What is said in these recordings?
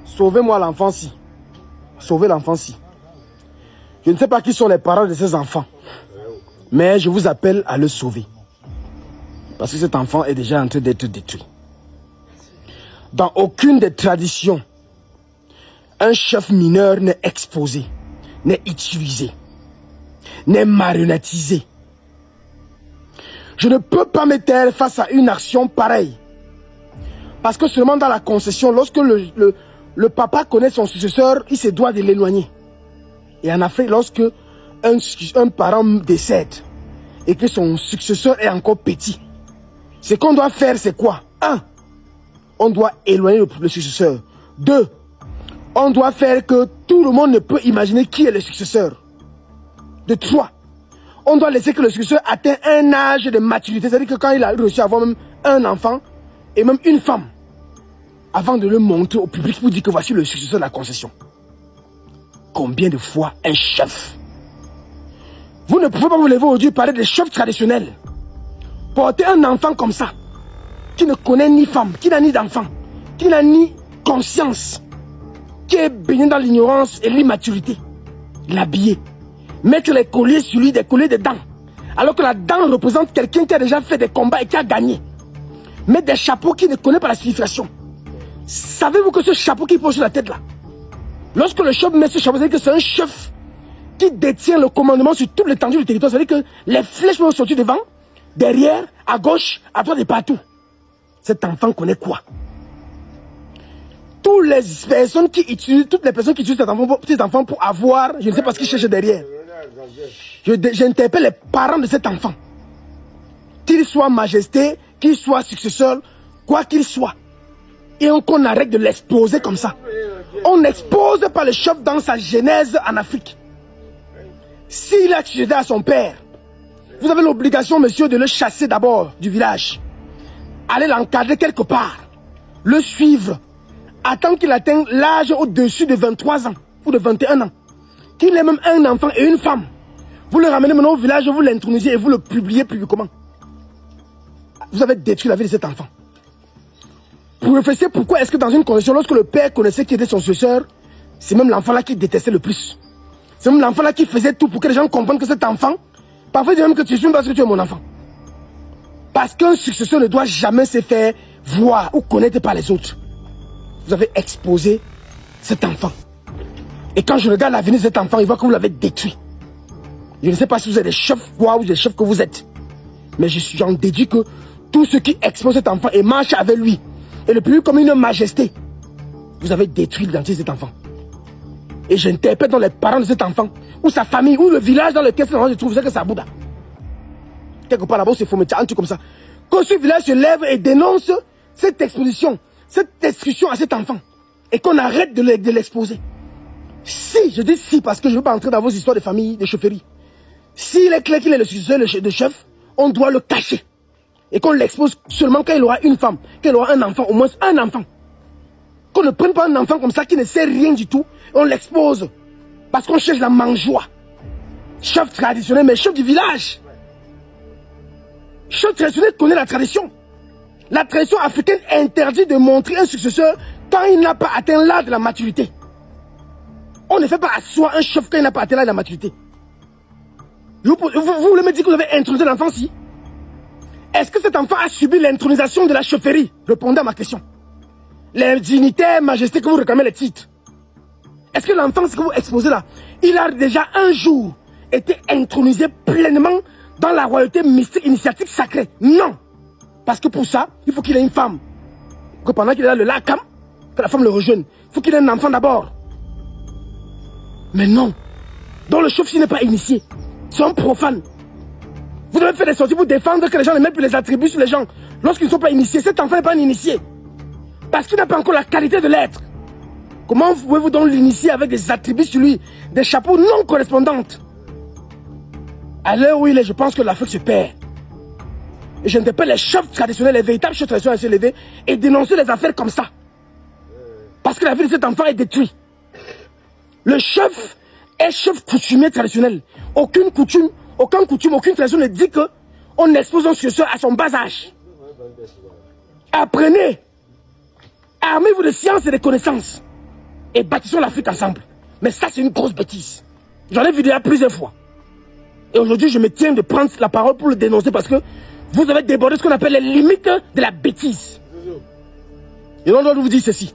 Sauvez-moi l'enfant-ci. Sauvez l'enfant-ci. Je ne sais pas qui sont les parents de ces enfants. Mais je vous appelle à le sauver. Parce que cet enfant est déjà en train d'être détruit. Dans aucune des traditions, un chef mineur n'est exposé, n'est utilisé, n'est marionnettisé. Je ne peux pas me taire face à une action pareille. Parce que seulement dans la concession, lorsque le papa connaît son successeur, il se doit de l'éloigner. Et en Afrique, lorsque un parent décède et que son successeur est encore petit, ce qu'on doit faire, c'est quoi? 1. On doit éloigner le successeur. 2. On doit faire que tout le monde ne peut imaginer qui est le successeur. 3. On doit laisser que le successeur atteigne un âge de maturité. C'est-à-dire que quand il a réussi à avoir même un enfant et même une femme, avant de le montrer au public pour dire que voici le successeur de la concession. Combien de fois un chef? Vous ne pouvez pas vous lever aujourd'hui et parler des chefs traditionnels. Porter un enfant comme ça, qui ne connaît ni femme, qui n'a ni d'enfant, qui n'a ni conscience, qui est baigné dans l'ignorance et l'immaturité, l'habiller, mettre les colliers sur lui, des colliers de dents, alors que la dent représente quelqu'un qui a déjà fait des combats et qui a gagné. Mettre des chapeaux qui ne connaît pas la signification. Savez-vous que ce chapeau qui pose sur la tête là, lorsque le chef met ce chapeau, c'est-à-dire que c'est un chef qui détient le commandement sur toute l'étendue du territoire. C'est-à-dire que les flèches peuvent sortir devant, derrière, à gauche, à droite et partout. Cet enfant connaît quoi? Toutes les personnes qui utilisent cet enfant pour avoir, je ne sais pas ce qu'ils cherchent derrière. J'interpelle les parents de cet enfant. Qu'il soit majesté, qu'il soit successeur, quoi qu'il soit. Et qu'on arrête de l'exposer comme ça. On n'expose pas le chef dans sa genèse en Afrique. S'il a succédé à son père, vous avez l'obligation, monsieur, de le chasser d'abord du village. Aller l'encadrer quelque part. Le suivre. Attendre qu'il atteigne l'âge au-dessus de 23 ans ou de 21 ans. Qu'il ait même un enfant et une femme. Vous le ramenez maintenant au village, vous l'intronisez et vous le publiez publiquement. Vous avez détruit la vie de cet enfant. Pour réfléchir pourquoi est-ce que dans une condition, lorsque le père connaissait qui était son successeur, c'est même l'enfant-là qui détestait le plus. C'est même l'enfant-là qui faisait tout pour que les gens comprennent que cet enfant, parfois il dit même que tu suis parce que tu es mon enfant. Parce qu'un successeur ne doit jamais se faire voir ou connaître par les autres. Vous avez exposé cet enfant. Et quand je regarde l'avenir de cet enfant, il voit que vous l'avez détruit. Je ne sais pas si vous êtes des chefs quoi ou des chefs que vous êtes. Mais j'en déduis que tous ceux qui exposent cet enfant et marchent avec lui, et le plus comme une majesté, vous avez détruit l'identité de cet enfant. Et j'interpelle dans les parents de cet enfant, ou sa famille, ou le village dans lequel cet enfant se trouve, c'est que c'est à Bouddha. Quelque part là-bas, c'est faut mettre un truc comme ça. Que ce village se lève et dénonce cette exposition, cette destruction à cet enfant. Et qu'on arrête de l'exposer. Si, je dis si parce que je ne veux pas entrer dans vos histoires de famille, de chefferie. S'il est clair qu'il est le successeur de chef, on doit le cacher. Et qu'on l'expose seulement quand il aura une femme, qu'il aura un enfant, au moins un enfant. Qu'on ne prenne pas un enfant comme ça qui ne sait rien du tout, et on l'expose. Parce qu'on cherche la mangeoire. Chef traditionnel, mais chef du village. Chef traditionnel connaît la tradition. La tradition africaine interdit de montrer un successeur quand il n'a pas atteint l'âge de la maturité. On ne fait pas asseoir un chef quand il n'a pas atteint l'âge de la maturité. Vous voulez me dire que vous avez intronisé l'enfant si? Est-ce que cet enfant a subi l'intronisation de la chefferie? Répondez à ma question. Les dignitaires, majestés que vous réclamez les titres. Est-ce que l'enfant, ce que vous exposez là, il a déjà un jour été intronisé pleinement dans la royauté mystique, initiatique, sacrée? Non. Parce que pour ça, il faut qu'il ait une femme. Que pendant qu'il est là, le lacam, que la femme le rejoigne. Il faut qu'il ait un enfant d'abord. Mais non. Donc le chef n'est pas initié. C'est un profane. Vous devez faire des sorties pour défendre que les gens ne mettent plus les attributs sur les gens. Lorsqu'ils ne sont pas initiés, cet enfant n'est pas un initié. Parce qu'il n'a pas encore la qualité de l'être. Comment pouvez-vous donc l'initier avec des attributs sur lui, des chapeaux non correspondantes? À l'heure où il est, je pense que l'Afrique se perd. Et je n'interpelle les chefs traditionnels, les véritables chefs traditionnels à se lever et dénoncer les affaires comme ça. Parce que la vie de cet enfant est détruite. Le chef est chef coutumier traditionnel. Aucune coutume, aucune tradition ne dit qu'on expose un successeur à son bas âge. Apprenez. Armez-vous de science et de connaissances. et bâtissons l'Afrique ensemble. Mais ça, c'est une grosse bêtise. J'en ai vu déjà plusieurs fois. Et aujourd'hui, je me tiens de prendre la parole pour le dénoncer parce que vous avez débordé ce qu'on appelle les limites de la bêtise. Et on doit vous dire ceci.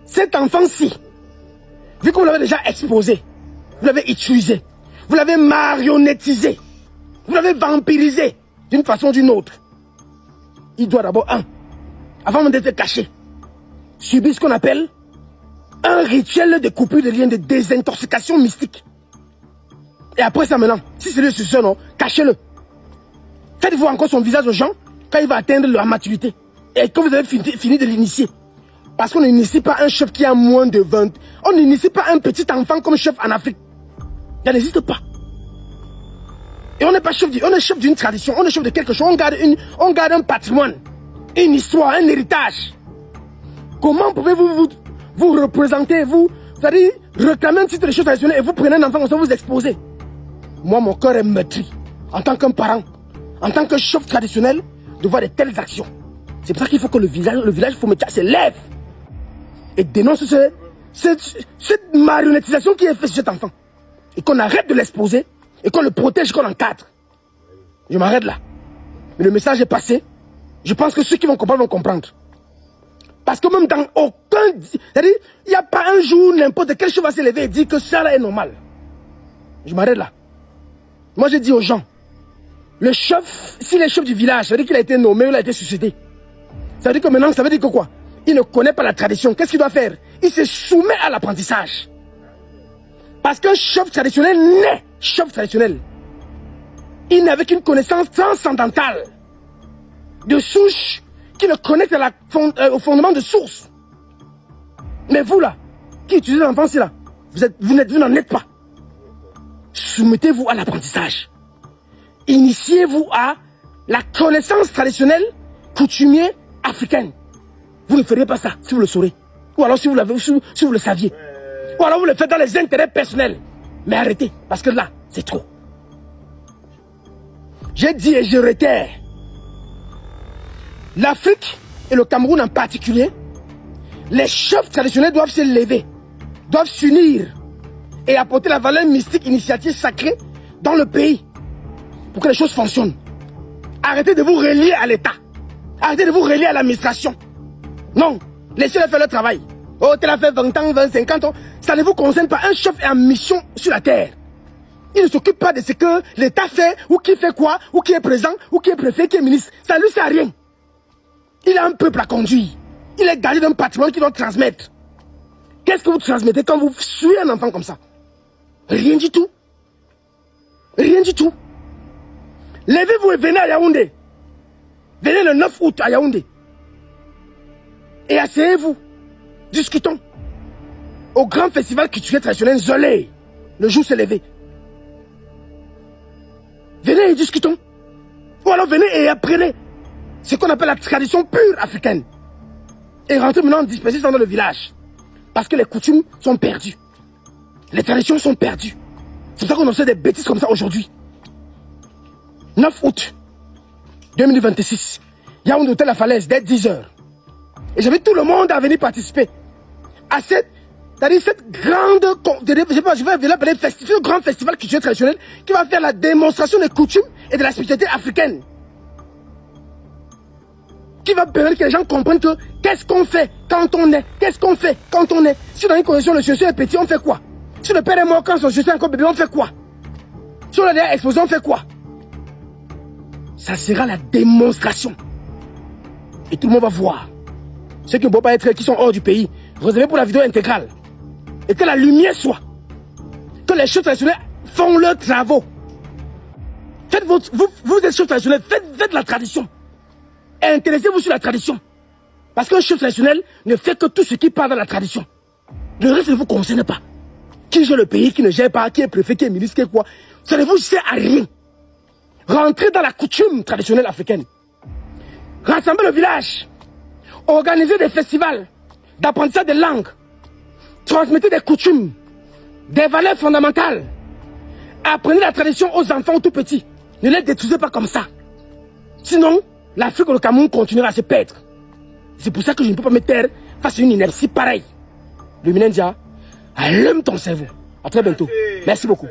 Cet enfant-ci, vu que vous l'avez déjà exposé, vous l'avez utilisé, vous l'avez marionnettisé, vous l'avez vampirisé d'une façon ou d'une autre, il doit d'abord, avant d'être caché, subir ce qu'on appelle un rituel de coupure de liens de désintoxication mystique. Et après ça maintenant, si c'est le succès, non, cachez-le. Faites-vous encore son visage aux gens quand il va atteindre la maturité. Et quand vous avez fini de l'initier. Parce qu'on n'initie pas un chef qui a moins de 20. On n'initie pas un petit enfant comme chef en Afrique. Ça n'existe pas. Et on n'est pas chef, on est chef d'une tradition, on est chef de quelque chose. On garde un patrimoine, une histoire, un héritage. Comment pouvez-vous vous représenter, c'est-à-dire réclamer un titre de chef traditionnel et vous prenez un enfant comme ça, vous exposez? Moi, mon cœur est meurtri. En tant qu'un parent, en tant que chef traditionnel, de voir de telles actions. C'est pour ça qu'il faut que le village Fometia se lève et dénonce cette marionnettisation qui est faite sur cet enfant. Et qu'on arrête de l'exposer et qu'on le protège, qu'on l'encadre. Je m'arrête là. Mais le message est passé. Je pense que ceux qui vont comprendre. Parce que même dans aucun... C'est-à-dire, il n'y a pas un jour n'importe quel chef va se lever et dire que ça là est normal. Je m'arrête là. Moi, je dis aux gens, le chef, s'il est chef du village, ça veut dire qu'il a été nommé ou il a été suscité. Ça veut dire que maintenant, ça veut dire que quoi? Il ne connaît pas la tradition. Qu'est-ce qu'il doit faire? Il se soumet à l'apprentissage. Parce qu'un chef traditionnel naît chef traditionnel. Il n'avait qu'une connaissance transcendantale de souche qui le connecte au fondement de source. Mais vous là, qui utilisez l'enfant là, vous n'en êtes pas. Soumettez-vous à l'apprentissage. Initiez-vous à la connaissance traditionnelle, coutumière, africaine. Vous ne feriez pas ça si vous le saurez. Ou alors si vous le saviez. Ou alors vous le faites dans les intérêts personnels. Mais arrêtez, parce que là, c'est trop. J'ai dit et je réitère. L'Afrique et le Cameroun en particulier, les chefs traditionnels doivent se lever, doivent s'unir et apporter la valeur mystique, initiative sacrée dans le pays pour que les choses fonctionnent. Arrêtez de vous relier à l'État. Arrêtez de vous relier à l'administration. Non, laissez-les faire leur travail. Oh, tu l'as fait 20 ans, 20, 50 ans. Ça ne vous concerne pas. Un chef est en mission sur la terre. Il ne s'occupe pas de ce que l'État fait, ou qui fait quoi, ou qui est président, ou qui est préfet, qui est ministre. Ça ne lui sert à rien. Il a un peuple à conduire. Il est gardé d'un patrimoine qu'il doit transmettre. Qu'est-ce que vous transmettez quand vous suivez un enfant comme ça? Rien du tout. Rien du tout. Levez-vous et venez à Yaoundé. Venez le 9 août à Yaoundé. Et asseyez-vous. Discutons. Au grand festival culturel traditionnel Zolé. Le jour s'est levé. Venez et discutons. Ou alors venez et apprenez ce qu'on appelle la tradition pure africaine. Et rentrez maintenant dispersés dans le village. Parce que les coutumes sont perdues. Les traditions sont perdues. C'est pour ça qu'on en fait des bêtises comme ça aujourd'hui. 9 août 2026. Yaoundé Hôtel La Falaise dès 10h. Et j'invite tout le monde à venir participer à cette grande, je vais l'appeler festival, grand festival culturel traditionnel qui va faire la démonstration des coutumes et de la spiritualité africaine. Qui va permettre que les gens comprennent que qu'est-ce qu'on fait quand on est, qu'est-ce qu'on fait quand on est. Si dans une condition le chaussure est petit, on fait quoi? Si le père est mort quand son chaussure est encore bébé, on fait quoi? Si on l'a déjà exposé, on fait quoi? Ça sera la démonstration. Et tout le monde va voir. Ceux qui ne peuvent pas être, qui sont hors du pays, réservez pour la vidéo intégrale. Et que la lumière soit. Que les chefs traditionnels font leurs travaux. Faites vous êtes chefs traditionnels, faites la tradition. Et intéressez-vous sur la tradition. Parce qu'un chef traditionnel ne fait que tout ce qui part dans la tradition. Le reste ne vous concerne pas. Qui gère le pays, qui ne gère pas, qui est préfet, qui est ministre, qui est quoi. Ça ne vous sert à rien. Rentrez dans la coutume traditionnelle africaine. Rassemblez le village. Organisez des festivals d'apprentissage des langues. Transmettez des coutumes, des valeurs fondamentales. Apprenez la tradition aux enfants tout petits. Ne les détruisez pas comme ça. Sinon, l'Afrique et le Cameroun continuera à se perdre. C'est pour ça que je ne peux pas me taire face à une inertie pareille. Le Minendia, allume ton cerveau. À très bientôt. Merci beaucoup.